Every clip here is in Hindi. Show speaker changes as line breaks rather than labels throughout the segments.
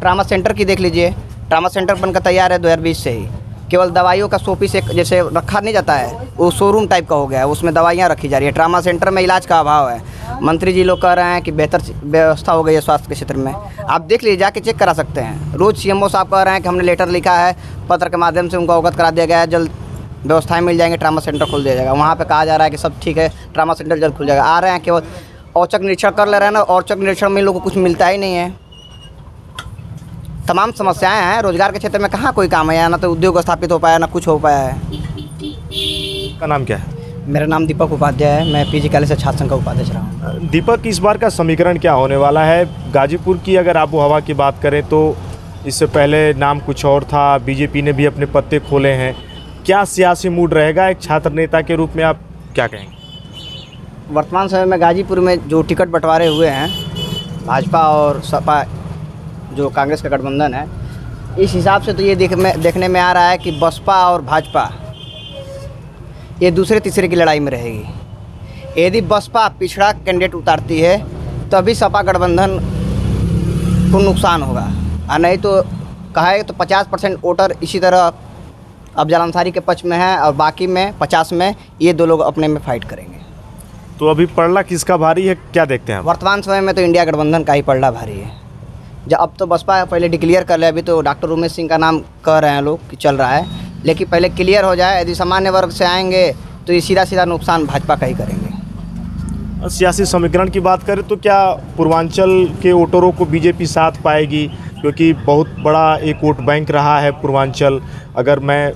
ट्रामा सेंटर की देख लीजिए, ट्रामा सेंटर बनकर तैयार है 2020 से ही। केवल दवाइयों का शोपीस एक जैसे रखा नहीं जाता है, वो शोरूम टाइप का हो गया है, उसमें दवाइयाँ रखी जा रही है। ट्रामा सेंटर में इलाज का अभाव है। मंत्री जी लोग कह रहे हैं कि बेहतर व्यवस्था हो गई है स्वास्थ्य के क्षेत्र में। आप देख लीजिए, जाके चेक करा सकते हैं। रोज़ सीएमओ साहब कह रहे हैं कि हमने लेटर लिखा है, पत्र के माध्यम से उनको अवगत करा दिया गया है, जल्द व्यवस्थाएं मिल जाएंगी, ट्रामा सेंटर खोल दिया जाएगा। वहाँ पे कहा जा रहा है कि सब ठीक है, ट्रामा सेंटर जल्द खुल जाएगा। आ रहे हैं केवल औचक निरीक्षण कर ले रहे हैं ना, औचक निरीक्षण में इन लोगों को कुछ मिलता ही नहीं है। तमाम समस्याएं हैं। रोजगार के क्षेत्र में कहाँ कोई काम है, ना तो उद्योग स्थापित हो पाया, ना कुछ हो पाया है।
का नाम क्या है?
मेरा नाम दीपक उपाध्याय है, मैं पीजी कॉलेज से छात्र संघ का उपाध्यक्ष रहा हूँ।
दीपक, इस बार का समीकरण क्या होने वाला है? गाजीपुर की अगर आबो हवा की बात करें तो इससे पहले नाम कुछ और था, बीजेपी ने भी अपने पत्ते खोले हैं। क्या सियासी मूड रहेगा? एक छात्र नेता के रूप में आप क्या कहेंगे?
वर्तमान समय में गाजीपुर में जो टिकट बंटवारे हुए हैं, भाजपा और सपा जो कांग्रेस का गठबंधन है, इस हिसाब से तो ये देखने में आ रहा है कि बसपा और भाजपा ये दूसरे तीसरे की लड़ाई में रहेगी। यदि बसपा पिछड़ा कैंडिडेट उतारती है तभी सपा गठबंधन को नुकसान होगा, और नहीं तो कहे तो 50% वोटर इसी तरह अफजल अंसारी के पक्ष में है और बाकी में 50 में ये दो लोग अपने में फाइट करेंगे।
तो अभी पलड़ा किसका भारी है, क्या देखते हैं?
वर्तमान समय में तो इंडिया गठबंधन का ही पलड़ा भारी है। जब अब तो बसपा पहले डिक्लेयर कर ले, अभी तो डॉक्टर उमेश सिंह का नाम कह रहे हैं लोग कि चल रहा है, लेकिन पहले क्लियर हो जाए। यदि सामान्य वर्ग से आएंगे तो ये सीधा सीधा नुकसान भाजपा का ही करेंगे।
सियासी समीकरण की बात करें तो क्या पूर्वांचल के वोटरों को बीजेपी साथ पाएगी? क्योंकि बहुत बड़ा एक वोट बैंक रहा है पूर्वांचल। अगर मैं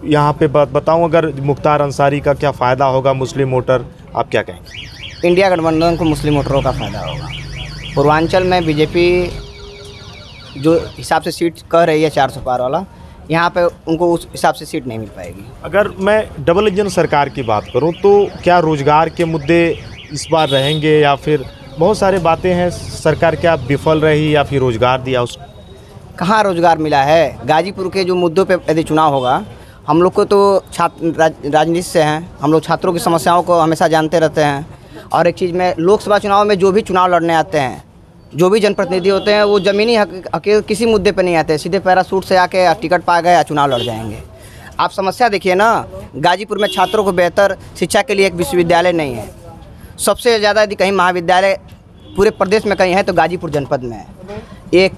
यहाँ पे बताऊँ, अगर मुख्तार अंसारी का क्या फ़ायदा होगा मुस्लिम वोटर, आप क्या कहेंगे?
इंडिया गठबंधन को मुस्लिम वोटरों का फ़ायदा होगा। पूर्वांचल में बीजेपी जो हिसाब से सीट कह रही है 400 पार वाला, यहाँ पे उनको उस हिसाब से सीट नहीं मिल पाएगी।
अगर मैं डबल इंजन सरकार की बात करूँ तो क्या रोज़गार के मुद्दे इस बार रहेंगे, या फिर बहुत सारे बातें हैं, सरकार क्या विफल रही या फिर रोज़गार दिया? उस
कहाँ रोज़गार मिला है? गाजीपुर के जो मुद्दों पे यदि चुनाव होगा, हम लोग को तो छात्र राजनीति से हैं, हम लोग छात्रों की समस्याओं को हमेशा जानते रहते हैं। और एक चीज़ में, लोकसभा चुनाव में जो भी चुनाव लड़ने आते हैं, जो भी जनप्रतिनिधि होते हैं, वो ज़मीनी हक किसी मुद्दे पे नहीं आते, सीधे पैरासूट से आके टिकट पा गए या चुनाव लड़ जाएंगे। आप समस्या देखिए ना, गाजीपुर में छात्रों को बेहतर शिक्षा के लिए एक विश्वविद्यालय नहीं है। सबसे ज़्यादा यदि कहीं महाविद्यालय पूरे प्रदेश में कहीं है तो गाजीपुर जनपद में है। एक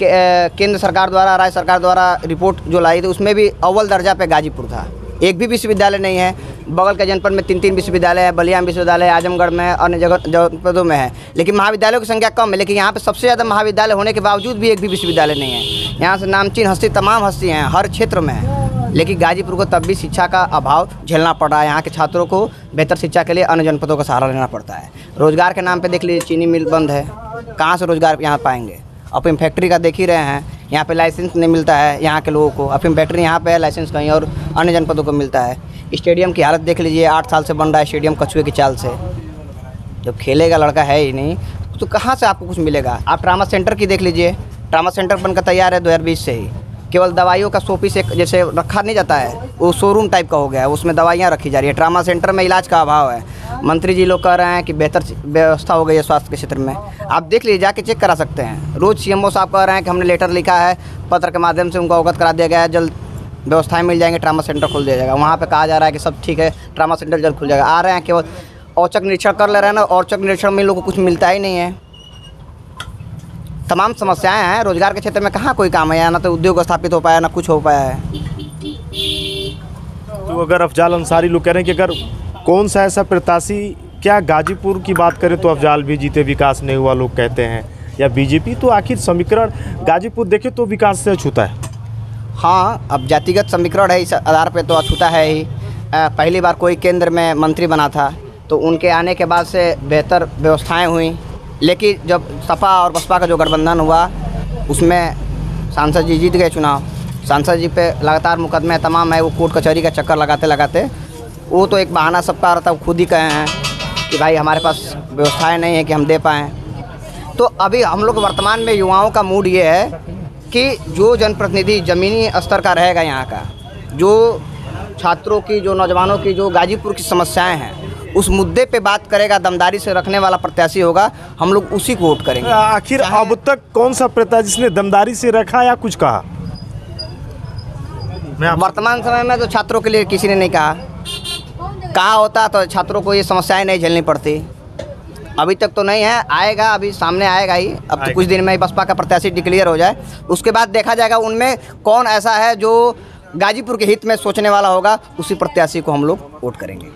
केंद्र सरकार द्वारा, राज्य सरकार द्वारा रिपोर्ट जो लाई थी, उसमें भी अव्वल दर्जा पे गाजीपुर था। एक भी विश्वविद्यालय नहीं है। बगल के जनपद में 3 विश्वविद्यालय है, बलिया विश्वविद्यालय, आजमगढ़ में, अन्य जनपदों में है, लेकिन महाविद्यालयों की संख्या कम है। लेकिन यहाँ पे सबसे ज़्यादा महाविद्यालय होने के बावजूद भी एक भी विश्वविद्यालय नहीं है। यहाँ से नामचीन हस्ती, तमाम हस्ती हैं, हर क्षेत्र में है, लेकिन गाजीपुर को तब भी शिक्षा का अभाव झेलना पड़ रहा है। यहाँ के छात्रों को बेहतर शिक्षा के लिए अन्य जनपदों का सहारा लेना पड़ता है। रोज़गार के नाम पर देख लीजिए, चीनी मिल बंद है, कहाँ से रोज़गार यहाँ पाएंगे? अफीम फैक्ट्री का देख ही रहे हैं, यहाँ पे लाइसेंस नहीं मिलता है यहाँ के लोगों को। अफीम फैक्ट्री यहाँ पे है, लाइसेंस कहीं और अन्य जनपदों को मिलता है। स्टेडियम की हालत देख लीजिए, 8 साल से बन रहा है स्टेडियम कछुए की चाल से। जब खेलेगा लड़का है ही नहीं तो कहाँ से आपको कुछ मिलेगा? आप ट्रामा सेंटर की देख लीजिए, ट्रामा सेंटर बनकर तैयार है 2020 से ही। केवल दवाइयों का शोपीस एक जैसे रखा नहीं जाता है, वो शोरूम टाइप का हो गया है, उसमें दवाइयाँ रखी जा रही है। ट्रामा सेंटर में इलाज का अभाव है। मंत्री जी लोग कह रहे हैं कि बेहतर व्यवस्था हो गई है स्वास्थ्य के क्षेत्र में। आप देख लीजिए, जाके चेक करा सकते हैं। रोज़ सीएमओ साहब कह रहे हैं कि हमने लेटर लिखा है, पत्र के माध्यम से उनको अवगत करा दिया गया है, जल्द व्यवस्थाएं मिल जाएंगी, ट्रामा सेंटर खोल दिया जाएगा। वहाँ पे कहा जा रहा है कि सब ठीक है, ट्रामा सेंटर जल्द खुल जाएगा। आ रहे हैं केवल औचक निरीक्षण कर ले रहे हैं ना, औचक निरीक्षण में इन लोगों को कुछ मिलता ही नहीं है। तमाम समस्याएं हैं। रोजगार के क्षेत्र में कहाँ कोई काम है, ना तो उद्योग स्थापित हो पाया, ना कुछ हो पाया है।
तो अगर अफजाल अंसारी लोग कह रहे हैं कि अगर कौन सा ऐसा प्रत्याशी, क्या गाजीपुर की बात करें तो अफजाल भी जीते, विकास नहीं हुआ लोग कहते हैं, या बीजेपी? तो आखिर समीकरण गाजीपुर देखे तो विकास से अछूता है।
हाँ, अब जातिगत समीकरण है, इस आधार पे तो अछूता है ही। पहली बार कोई केंद्र में मंत्री बना था तो उनके आने के बाद से बेहतर व्यवस्थाएं हुई, लेकिन जब सपा और बसपा का जो गठबंधन हुआ उसमें सांसद जी जीत गए चुनाव। सांसद जी पे लगातार मुकदमे तमाम है, वो कोर्ट कचहरी का चक्कर लगाते लगाते, वो तो एक बहाना सबका रहता है, खुद ही कहे हैं कि भाई हमारे पास व्यवस्थाएं नहीं है कि हम दे पाएँ। तो अभी हम लोग वर्तमान में युवाओं का मूड ये है कि जो जनप्रतिनिधि ज़मीनी स्तर का रहेगा, यहाँ का जो छात्रों की, जो नौजवानों की, जो गाजीपुर की समस्याएं हैं, उस मुद्दे पे बात करेगा, दमदारी से रखने वाला प्रत्याशी होगा, हम लोग उसी को वोट करेंगे।
आखिर अब तक कौन सा प्रत्याशी जिसने दमदारी से रखा या कुछ कहा?
वर्तमान समय में तो छात्रों के लिए किसी ने नहीं कहा होता तो छात्रों को ये समस्याएं नहीं झेलनी पड़ती। अभी तक तो नहीं है, आएगा, अभी सामने आएगा ही। अब तो कुछ दिन में ही बसपा का प्रत्याशी डिक्लेयर हो जाए, उसके बाद देखा जाएगा उनमें कौन ऐसा है जो गाजीपुर के हित में सोचने वाला होगा, उसी प्रत्याशी को हम लोग वोट करेंगे।